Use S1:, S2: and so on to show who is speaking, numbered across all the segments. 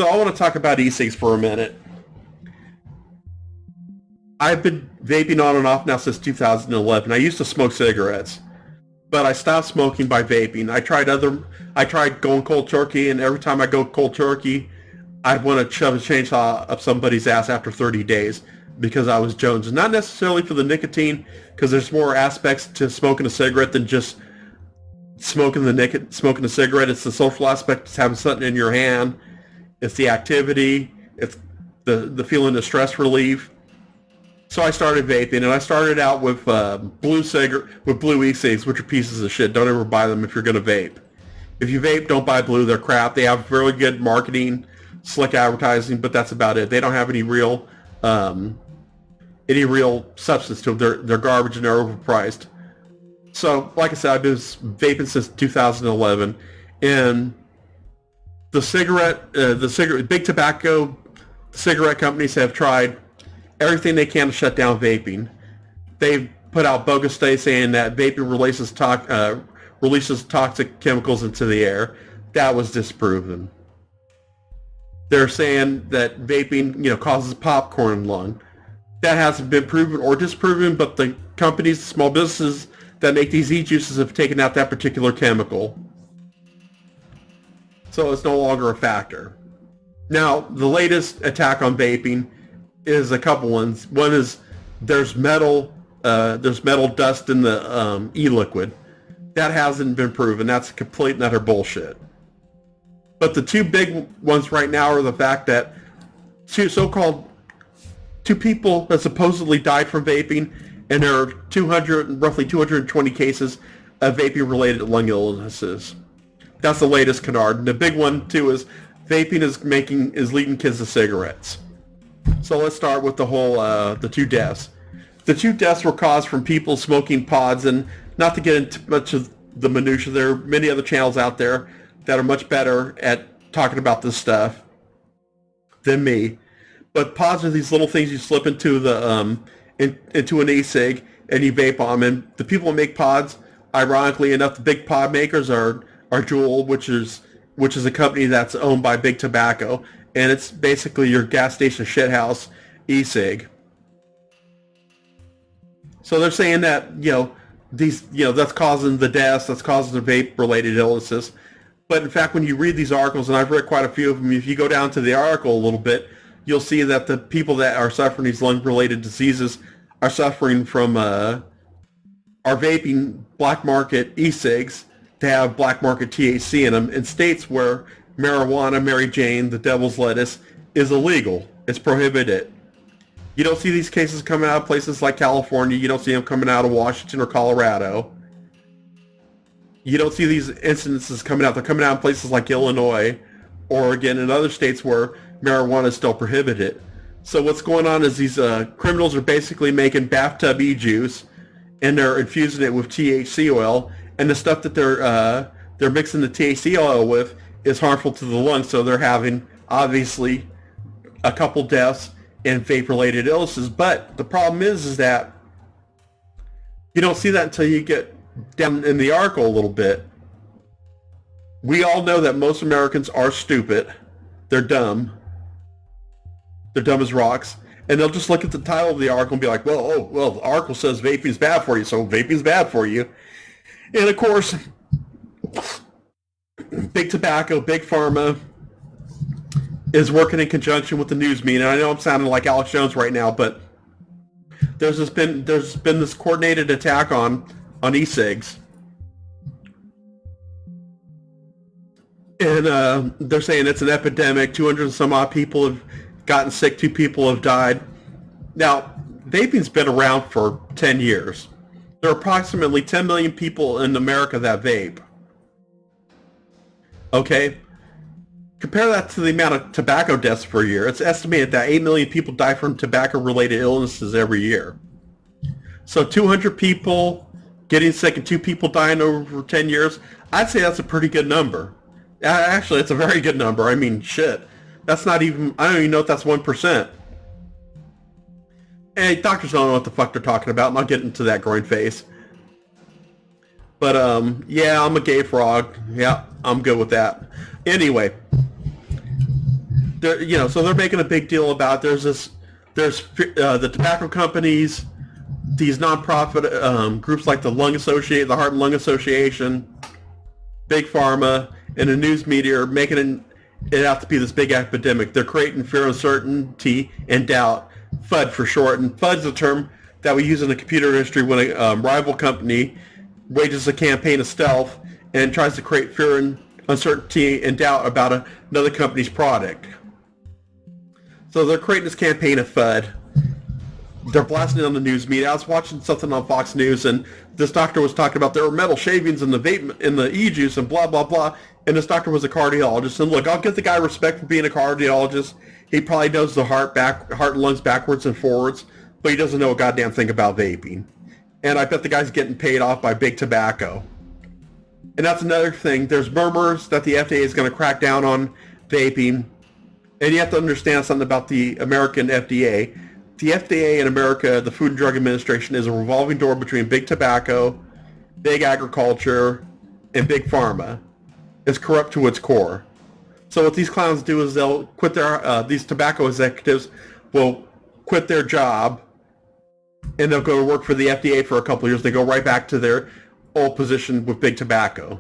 S1: So I want to talk about e-cigs for a minute. I've been vaping on and off now since 2011. I used to smoke cigarettes, but I stopped smoking by vaping. I tried going cold turkey, and every time I go cold turkey, I'd want to shove a chainsaw up somebody's ass after 30 days because I was jonesing. Not necessarily for the nicotine, because there's more aspects to smoking a cigarette than just smoking the cigarette. It's the social aspect. It's having something in your hand. It's the activity. It's the feeling of stress relief. So I started vaping, and I started out with blue e-cigs, which are pieces of shit. Don't ever buy them if you're going to vape. If you vape, don't buy blue. They're crap. They have really good marketing, slick advertising, but that's about it. They don't have any real substance to them. They're garbage and they're overpriced. So, like I said, I've been vaping since 2011, and the big tobacco cigarette companies have tried everything they can to shut down vaping. They've put out bogus studies saying that vaping releases toxic chemicals into the air. That was disproven. They're saying that vaping, causes popcorn in the lung. That hasn't been proven or disproven, but the companies, the small businesses that make these e-juices have taken out that particular chemical. So it's no longer a factor. Now, the latest attack on vaping is a couple ones. One is there's metal dust in the e-liquid. That hasn't been proven. That's complete and utter bullshit. But the two big ones right now are the fact that two people that supposedly died from vaping, and there are roughly 220 cases of vaping-related lung illnesses. That's the latest canard. The big one too is vaping is leading kids to cigarettes. So let's start with the two deaths. The two deaths were caused from people smoking pods, and not to get into much of the minutia, there are many other channels out there that are much better at talking about this stuff than me. But pods are these little things you slip into into an e-cig and you vape on them. And the people who make pods, ironically enough, the big pod makers are Juul, which is a company that's owned by Big Tobacco, and it's basically your gas station shithouse e-cig. So they're saying that that's causing the deaths, that's causing the vape-related illnesses. But in fact, when you read these articles, and I've read quite a few of them, if you go down to the article a little bit, you'll see that the people that are suffering these lung-related diseases are suffering from are vaping black market e-cigs to have black market THC in them in states where marijuana, Mary Jane, the devil's lettuce, is illegal. It's prohibited. You don't see these cases coming out of places like California. You don't see them coming out of Washington or Colorado. You don't see these incidences coming out. They're coming out in places like Illinois, Oregon, and other states where marijuana is still prohibited. So what's going on is these criminals are basically making bathtub e-juice, and they're infusing it with THC oil, and the stuff that they're mixing the THC oil with is harmful to the lungs. So they're having, obviously, a couple deaths and vape-related illnesses. But the problem is that you don't see that until you get down in the article a little bit. We all know that most Americans are stupid. They're dumb. They're dumb as rocks. And they'll just look at the title of the article and be like, well, the article says vaping's bad for you, so vaping's bad for you. And of course, Big Tobacco, Big Pharma is working in conjunction with the news media. And I know I'm sounding like Alex Jones right now, but there's been this coordinated attack on e-cigs. And they're saying it's an epidemic. 200 and some odd people have gotten sick. 2 people have died. Now, vaping's been around for 10 years. There are approximately 10 million people in America that vape. Okay? Compare that to the amount of tobacco deaths per year. It's estimated that 8 million people die from tobacco-related illnesses every year. So 200 people getting sick and 2 people dying over 10 years, I'd say that's a pretty good number. Actually, it's a very good number. I mean, shit. That's not even, I don't even know if that's 1%. Hey, doctors don't know what the fuck they're talking about. I'm not getting into that groin face. But, yeah, I'm a gay frog. Yeah, I'm good with that. Anyway, So they're making a big deal about there's the tobacco companies, these nonprofit groups like the the Heart and Lung Association, Big Pharma, and the news media are making it out to be this big epidemic. They're creating fear, uncertainty, and doubt. FUD for short, and FUD is a term that we use in the computer industry when a rival company wages a campaign of stealth and tries to create fear and uncertainty and doubt about another company's product. So they're creating this campaign of FUD. They're blasting it on the news media. I was watching something on Fox News, and this doctor was talking about there were metal shavings in the vape, in the e-juice, and blah blah blah. And this doctor was a cardiologist. And look, I'll give the guy respect for being a cardiologist. He probably knows the heart and lungs backwards and forwards, but he doesn't know a goddamn thing about vaping. And I bet the guy's getting paid off by big tobacco. And that's another thing. There's murmurs that the FDA is going to crack down on vaping. And you have to understand something about the American FDA. The FDA in America, the Food and Drug Administration, is a revolving door between big tobacco, big agriculture, and big pharma. It's corrupt to its core. So what these clowns do is they'll quit these tobacco executives will quit their job and they'll go to work for the FDA for a couple of years. They go right back to their old position with big tobacco.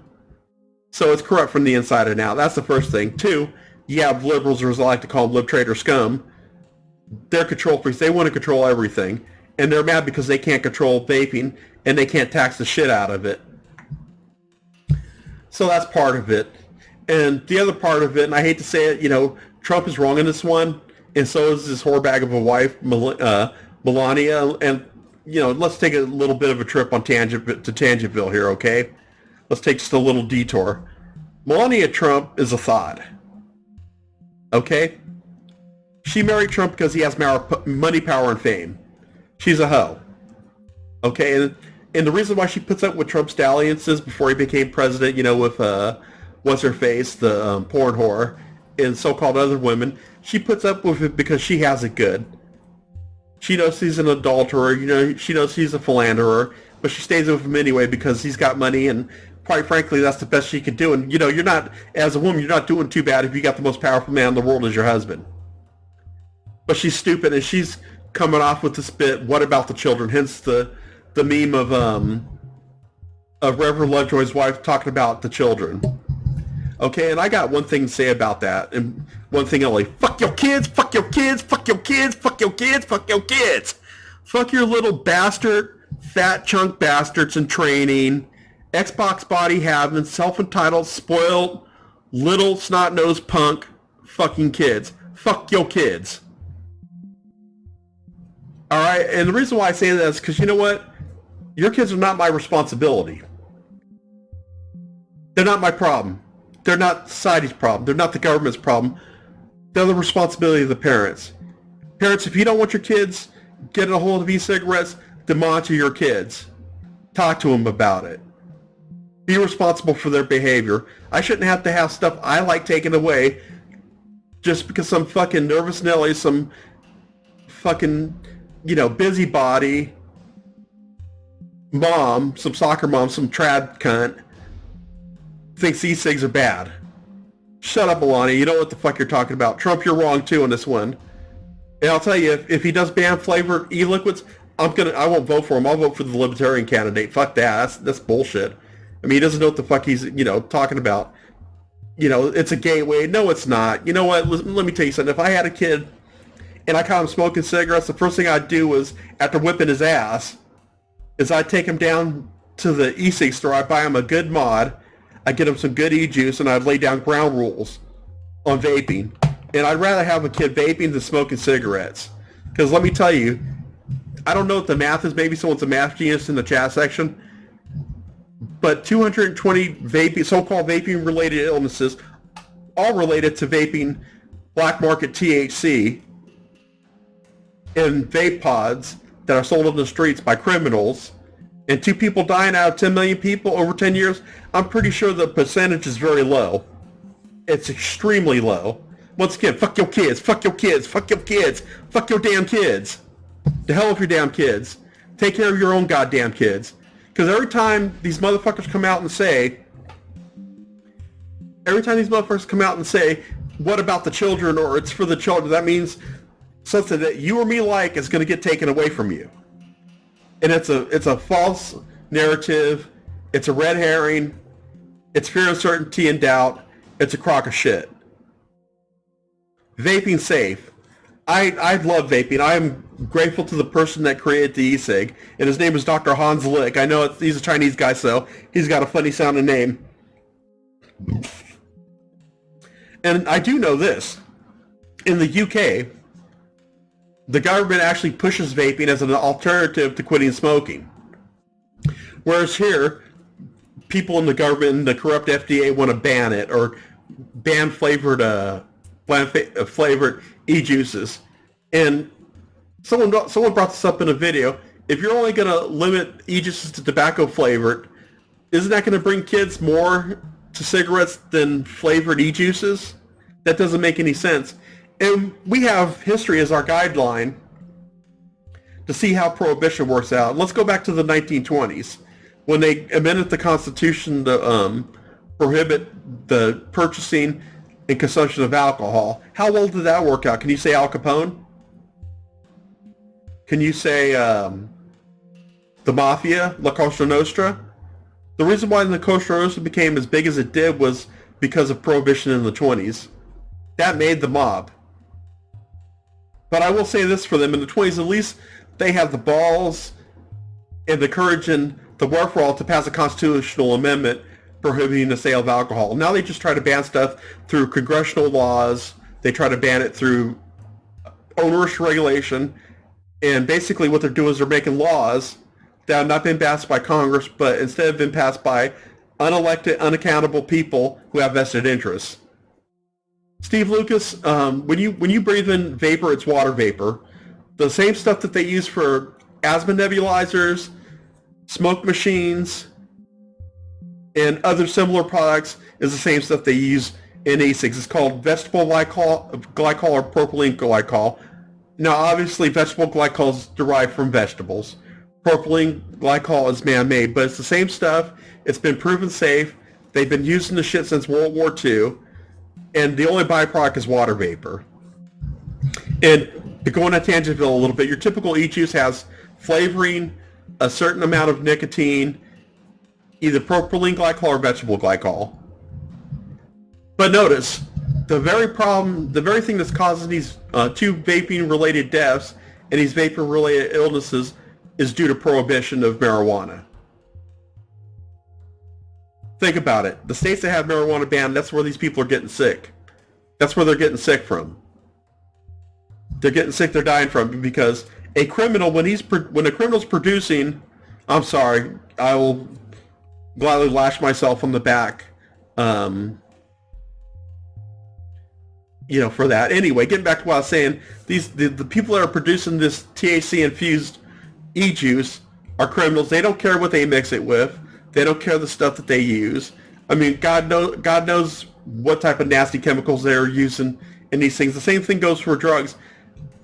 S1: So it's corrupt from the inside and out. That's the first thing. Two, you have liberals, or as I like to call them, lib traitor scum. They're control freaks. They want to control everything. And they're mad because they can't control vaping and they can't tax the shit out of it. So that's part of it. And the other part of it, and I hate to say it, Trump is wrong in this one, and so is this whorebag of a wife, Melania. And, let's take a little bit of a trip on Tangentville here, okay? Let's take just a little detour. Melania Trump is a thought, okay? She married Trump because he has money, power, and fame. She's a hoe, okay? And the reason why she puts up with Trump's dalliances before he became president, with what's-her-face, the porn whore, and so-called other women, she puts up with it because she has it good. She knows he's an adulterer, she knows he's a philanderer, but she stays with him anyway because he's got money, and quite frankly, that's the best she could do. And, you're not, as a woman, you're not doing too bad if you got the most powerful man in the world as your husband. But she's stupid, and she's coming off with this bit, what about the children? Hence the meme of Reverend Lovejoy's wife talking about the children. Okay, and I got one thing to say about that, and one thing only. Fuck your kids, fuck your kids, fuck your kids, fuck your kids, fuck your kids. Fuck your little bastard, fat chunk bastards in training, Xbox body having, self-entitled, spoiled, little snot-nosed punk fucking kids. Fuck your kids. Alright, and the reason why I say that is because you know what? Your kids are not my responsibility. They're not my problem. They're not society's problem. They're not the government's problem. They're the responsibility of the parents. Parents, if you don't want your kids getting a hold of e-cigarettes, then monitor your kids. Talk to them about it. Be responsible for their behavior. I shouldn't have to have stuff I like taken away just because some fucking nervous Nelly, some fucking, busybody mom, some soccer mom, some trad cunt thinks e-cigs are bad. Shut up, Melania. You know what the fuck you're talking about. Trump, you're wrong too on this one. And I'll tell you, if he does ban flavored e-liquids, I won't vote for him. I'll vote for the Libertarian candidate. Fuck that. That's bullshit. I mean, he doesn't know what the fuck he's, talking about. It's a gateway. No, it's not. You know what? Let me tell you something. If I had a kid and I caught him smoking cigarettes, the first thing I'd do was, after whipping his ass, is I'd take him down to the E-cig store. I'd buy him a good mod. I'd get him some good e-juice, and I'd lay down ground rules on vaping. And I'd rather have a kid vaping than smoking cigarettes. Because let me tell you, I don't know what the math is. Maybe someone's a math genius in the chat section. But 220 vaping, so-called vaping-related illnesses, all related to vaping black market THC in vape pods that are sold on the streets by criminals, and 2 people dying out of 10 million people over 10 years, I'm pretty sure the percentage is very low. It's extremely low. Once again, fuck your kids, fuck your kids, fuck your kids, fuck your damn kids. The hell with your damn kids. Take care of your own goddamn kids. Because every time these motherfuckers come out and say, what about the children, or it's for the children. That means something that you or me like is going to get taken away from you. And it's a false narrative. It's a red herring. It's fear, uncertainty, and doubt. It's a crock of shit. Vaping safe. I love vaping. I am grateful to the person that created the E-cig, and his name is Dr. Hans Lick. I know he's a Chinese guy, so he's got a funny sounding name. And I do know this. In the UK, the government actually pushes vaping as an alternative to quitting smoking. Whereas here, people in the government and the corrupt FDA want to ban it, or ban flavored e-juices. And someone brought this up in a video. If you're only going to limit e-juices to tobacco flavored, isn't that going to bring kids more to cigarettes than flavored e-juices? That doesn't make any sense. And we have history as our guideline to see how prohibition works out. Let's go back to the 1920s when they amended the Constitution to prohibit the purchasing and consumption of alcohol. How well did that work out? Can you say Al Capone? Can you say the Mafia, La Cosa Nostra? The reason why the Cosa Nostra became as big as it did was because of prohibition in the 20s. That made the mob. But I will say this for them, in the 20s at least, they had the balls and the courage and the wherewithal to pass a constitutional amendment prohibiting the sale of alcohol. Now they just try to ban stuff through congressional laws. They try to ban it through onerous regulation. And basically what they're doing is they're making laws that have not been passed by Congress, but instead have been passed by unelected, unaccountable people who have vested interests. Steve Lucas, when you breathe in vapor, it's water vapor. The same stuff that they use for asthma nebulizers, smoke machines, and other similar products is the same stuff they use in E-cigs. It's called vegetable glycol or propylene glycol. Now, obviously, vegetable glycol is derived from vegetables. Propylene glycol is man-made, but it's the same stuff. It's been proven safe. They've been using the shit since World War II. And the only byproduct is water vapor. And to go on a tangent a little bit, your typical e-juice has flavoring, a certain amount of nicotine, either propylene glycol or vegetable glycol. But notice, the very thing that's causing these two vaping-related deaths and these vapor-related illnesses is due to prohibition of marijuana. Think about it. The states that have marijuana banned, that's where these people are getting sick. That's where they're getting sick from. They're getting sick, they're dying from, because a criminal, when a criminal's producing, I'm sorry, I will gladly lash myself on the back, for that. Anyway, getting back to what I was saying, the people that are producing this THC-infused e-juice are criminals. They don't care what they mix it with. They don't care the stuff that they use. I mean, God knows what type of nasty chemicals they're using in these things. The same thing goes for drugs.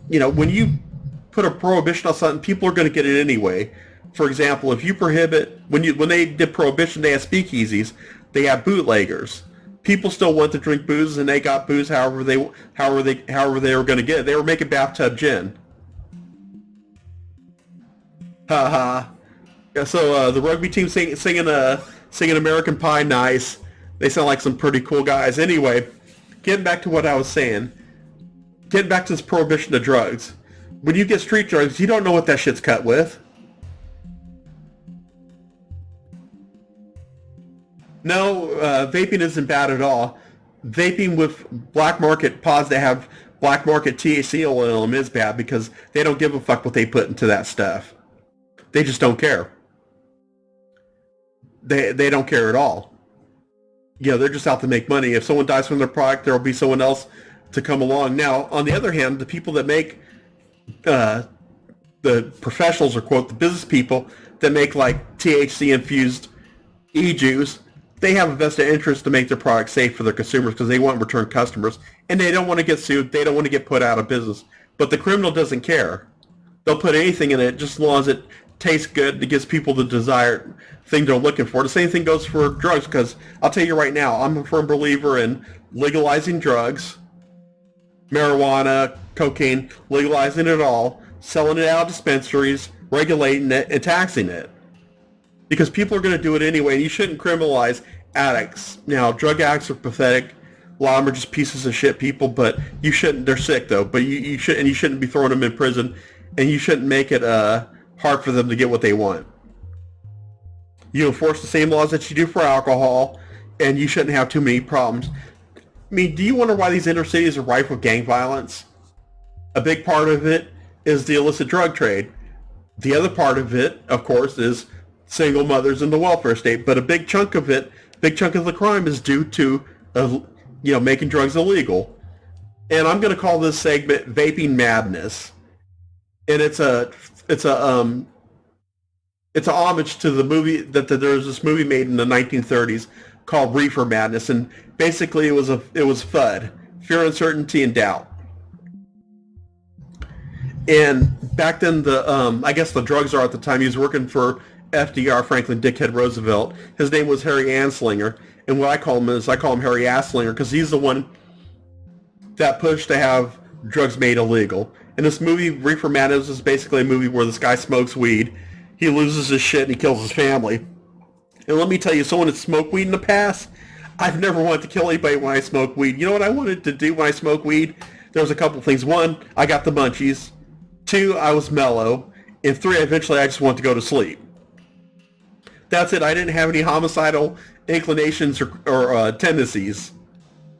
S1: When you put a prohibition on something, people are going to get it anyway. For example, if you prohibit, when they did prohibition, they had speakeasies. They had bootleggers. People still want to drink booze, and they got booze however they were going to get it. They were making bathtub gin. Ha ha. So the rugby team singing American Pie, nice. They sound like some pretty cool guys. Anyway, getting back to what I was saying. Getting back to this prohibition of drugs. When you get street drugs, you don't know what that shit's cut with. No, vaping isn't bad at all. Vaping with black market pods that have black market THC oil in them is bad because they don't give a fuck what they put into that stuff. They just don't care. They don't care at all. They're just out to make money. If someone dies from their product, there will be someone else to come along. Now, on the other hand, the people that make the professionals, or quote, the business people that make like THC infused e-juice, they have a vested interest to make their product safe for their consumers because they want return customers, and they don't want to get sued. They don't want to get put out of business. But the criminal doesn't care. They'll put anything in it just as long as it tastes good. It gives people the desired thing they're looking for. The same thing goes for drugs, because I'll tell you right now, I'm a firm believer in legalizing drugs marijuana, cocaine, legalizing it all, selling it out of dispensaries, regulating it, and taxing it. Because people are going to do it anyway, and you shouldn't criminalize addicts. Now, drug addicts are pathetic. A lot of them are just pieces of shit people, but you shouldn't. They're sick though, but you shouldn't be throwing them in prison, and you shouldn't make it hard for them to get what they want. You enforce the same laws that you do for alcohol, and you shouldn't have too many problems. I mean, do you wonder why these inner cities are rife with gang violence? A big part of it is the illicit drug trade. The other part of it, of course, is single mothers in the welfare state. But a big chunk of it, big chunk of the crime is due to, making drugs illegal. And I'm going to call this segment "Vaping Madness," and it's a homage to the movie that there was this movie made in the 1930s called Reefer Madness, and basically it was FUD, fear, uncertainty, and doubt. And back then, I guess the drug czar at the time, he was working for FDR, Franklin Dickhead Roosevelt. His name was Harry Anslinger, and what I call him Harry Anslinger because he's the one that pushed to have drugs made illegal. In this movie, Reefer Madness is basically a movie where this guy smokes weed, he loses his shit, and he kills his family. And let me tell you, someone that smoked weed in the past, I've never wanted to kill anybody when I smoke weed. You know what I wanted to do when I smoked weed? There was a couple things. One, I got the munchies. Two, I was mellow. And three, eventually I just wanted to go to sleep. That's it. I didn't have any homicidal inclinations or tendencies.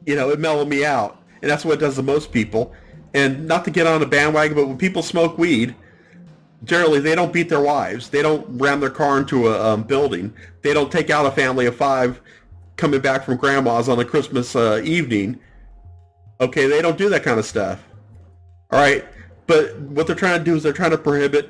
S1: It mellowed me out. And that's what it does to most people. And not to get on a bandwagon, but when people smoke weed, generally they don't beat their wives. They don't ram their car into a building. They don't take out a family of 5 coming back from grandma's on a Christmas evening. Okay, they don't do that kind of stuff. All right, but what they're trying to do is they're trying to prohibit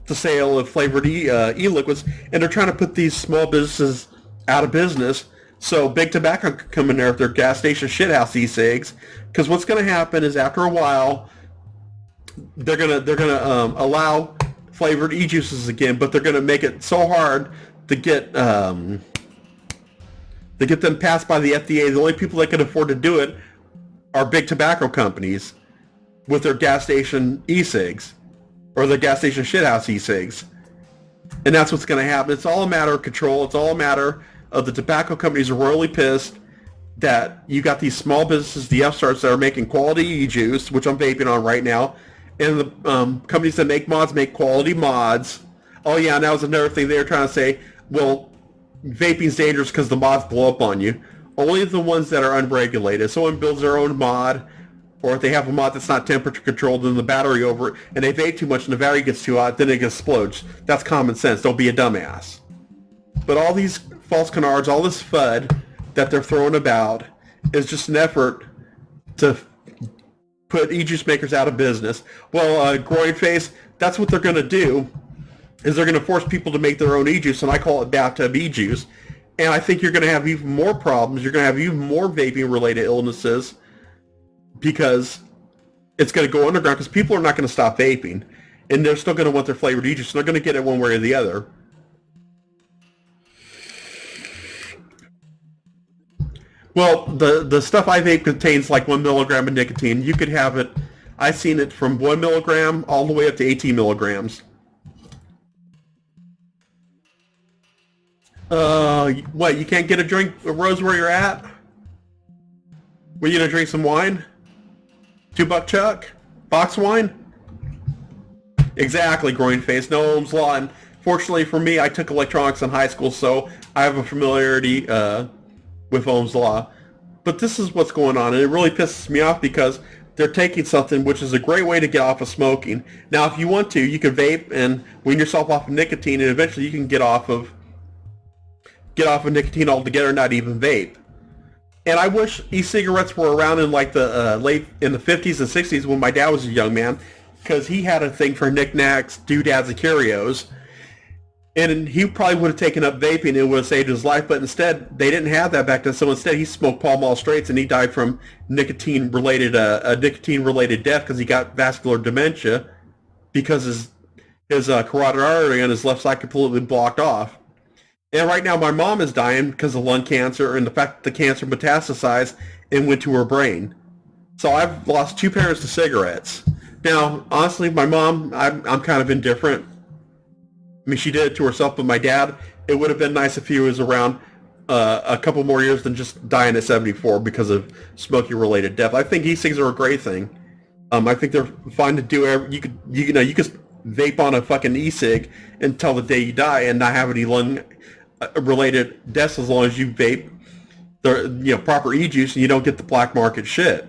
S1: the sale of flavored e-liquids, and they're trying to put these small businesses out of business so big tobacco can come in there with their gas station shithouse E-cigs. Because what's going to happen is after a while, they're gonna allow flavored e-juices again, but they're gonna make it so hard to get them passed by the FDA. The only people that can afford to do it are big tobacco companies with their gas station e-cigs or their gas station shithouse e-cigs, and that's what's going to happen. It's all a matter of control. It's all a matter of the tobacco companies are royally pissed that you got these small businesses, the upstarts that are making quality e-juice, which I'm vaping on right now, and the companies that make mods make quality mods. Oh yeah, and that was another thing they were trying to say. Well, vaping's dangerous because the mods blow up on you. Only the ones that are unregulated. If someone builds their own mod, or if they have a mod that's not temperature controlled and the battery over it, and they vape too much and the battery gets too hot, then it explodes. That's common sense. Don't be a dumbass. But all these false canards, all this FUD that they're throwing about is just an effort to put e-juice makers out of business. Well, groin face, that's what they're going to do, is they're going to force people to make their own e-juice, and I call it bathtub e-juice. And I think you're going to have even more problems. You're going to have even more vaping-related illnesses because it's going to go underground because people are not going to stop vaping. And they're still going to want their flavored e-juice. They're going to get it one way or the other. Well, the stuff I vape contains like 1 milligram of nicotine. You could have it, I've seen it from 1 milligram all the way up to 18 milligrams. What, you can't get a drink, Rose, where you're at? Were you gonna drink some wine? $2 Chuck? Box wine? Exactly, groin face. No Ohm's Law. And fortunately for me, I took electronics in high school, so I have a familiarity with Ohm's Law. But this is what's going on, and it really pisses me off because they're taking something which is a great way to get off of smoking. Now, if you want to, you can vape and wean yourself off of nicotine, and eventually you can get off of nicotine altogether, not even vape. And I wish e-cigarettes were around in like the in the 50s and 60s when my dad was a young man, because he had a thing for knickknacks, doodads, and curios. And he probably would have taken up vaping and it would have saved his life, but instead, they didn't have that back then. So instead, he smoked Pall Mall Straights and he died from nicotine-related death because he got vascular dementia because his carotid artery on his left side completely blocked off. And right now, my mom is dying because of lung cancer and the fact that the cancer metastasized and went to her brain. So I've lost 2 pairs to cigarettes. Now, honestly, my mom, I'm kind of indifferent. I mean, she did it to herself, but my dad, it would have been nice if he was around a couple more years than just dying at 74 because of smoking-related death. I think e-cigs are a great thing. I think they're fine to do. You could vape on a fucking e-cig until the day you die and not have any lung-related deaths as long as you vape the proper e-juice and you don't get the black market shit.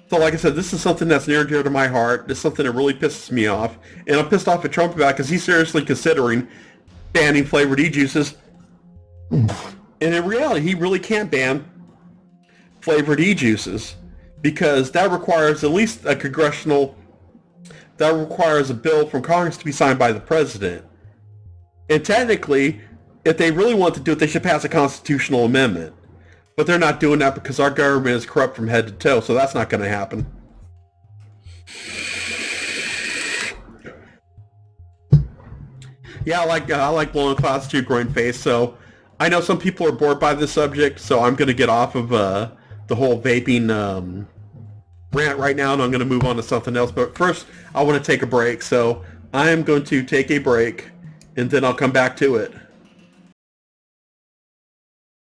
S1: So like I said, this is something that's near and dear to my heart. It's something that really pisses me off. And I'm pissed off at Trump about it because he's seriously considering banning flavored e-juices. And in reality, he really can't ban flavored e-juices because that requires at least that requires a bill from Congress to be signed by the president. And technically, if they really want to do it, they should pass a constitutional amendment. But they're not doing that because our government is corrupt from head to toe, so that's not going to happen. Yeah, I like blowing clouds to a growing face, so I know some people are bored by this subject, so I'm going to get off of the whole vaping rant right now, and I'm going to move on to something else. But first, I want to take a break, so I am going to take a break, and then I'll come back to it.